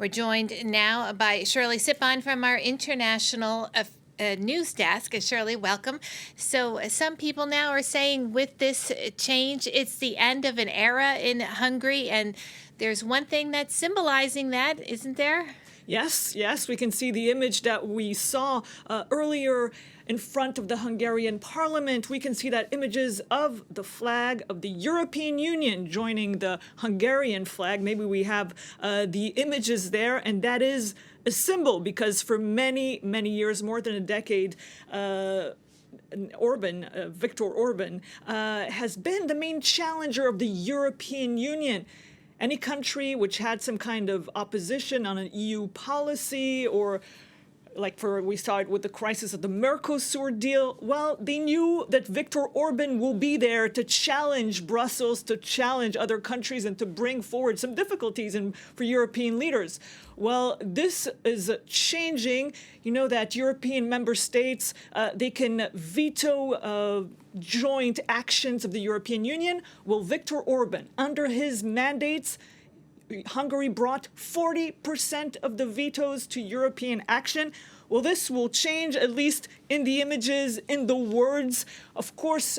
We're joined now by Shirley Sippon from our international news desk. Shirley, welcome. So some people now are saying with this change, it's the end of an era in Hungary, and there's one thing that's symbolizing that, isn't there? Yes, we can see the image that we saw earlier in front of the Hungarian parliament. We can see that images of the flag of the European Union joining the Hungarian flag. Maybe we have the images there, and that is a symbol because for many, many years, more than a decade, Viktor Orban, has been the main challenger of the European Union. Any country which had some kind of opposition on an EU policy, or we saw it with the crisis of the Mercosur deal, well, they knew that Viktor Orban will be there to challenge Brussels, to challenge other countries, and to bring forward some difficulties for European leaders. Well, this is changing. You know that European member states, they can veto joint actions of the European Union. Well, Viktor Orban, under his mandates, Hungary brought 40% of the vetoes to European action. Well, this will change, at least in the images, in the words. Of course,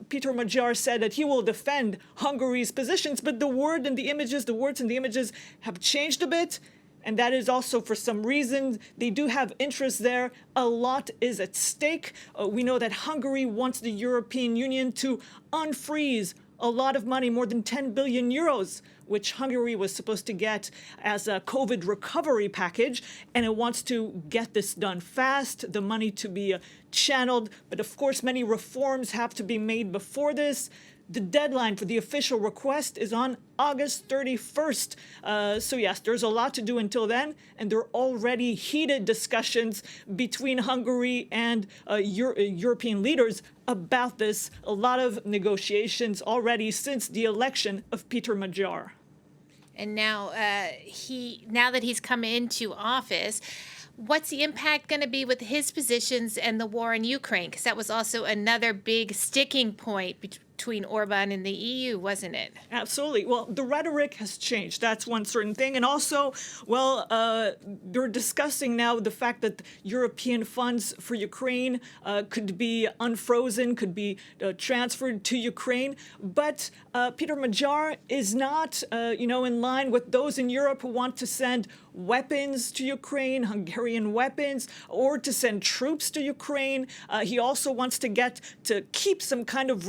Peter Magyar said that he will defend Hungary's positions, but the words and the images have changed a bit. And that is also for some reason. They do have interest there. A lot is at stake. We know that Hungary wants the European Union to unfreeze a lot of money, more than 10 billion euros, which Hungary was supposed to get as a COVID recovery package. And it wants to get this done fast, the money to be channeled. But of course, many reforms have to be made before this. The deadline for the official request is on August 31st. So yes, there's a lot to do until then, and there are already heated discussions between Hungary and European leaders about this. A lot of negotiations already since the election of Peter Magyar. And now now that he's come into office, what's the impact going to be with his positions and the war in Ukraine? Because that was also another big sticking point between Orban and the EU, wasn't it? Absolutely. Well, the rhetoric has changed. That's one certain thing. And also, they're discussing now the fact that European funds for Ukraine could be unfrozen, could be transferred to Ukraine. But Peter Magyar is not, in line with those in Europe who want to send weapons to Ukraine, Hungarian weapons, or to send troops to Ukraine. He also wants to keep some kind of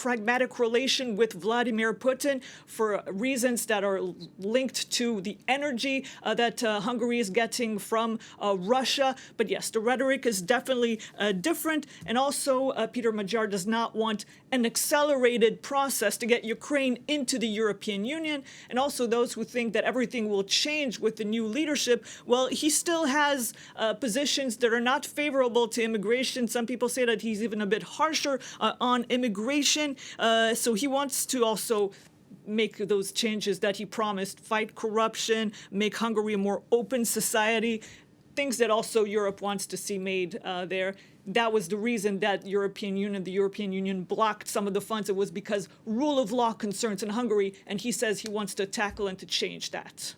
pragmatic relation with Vladimir Putin for reasons that are linked to the energy that Hungary is getting from Russia. But yes, the rhetoric is definitely different. And also, Peter Magyar does not want an accelerated process to get Ukraine into the European Union. And also those who think that everything will change with the new leadership, well, he still has positions that are not favorable to immigration. Some people say that he's even a bit harsher on immigration. So he wants to also make those changes that he promised, fight corruption, make Hungary a more open society, things that also Europe wants to see made there. That was the reason that the European Union blocked some of the funds. It was because rule of law concerns in Hungary, and he says he wants to tackle and to change that.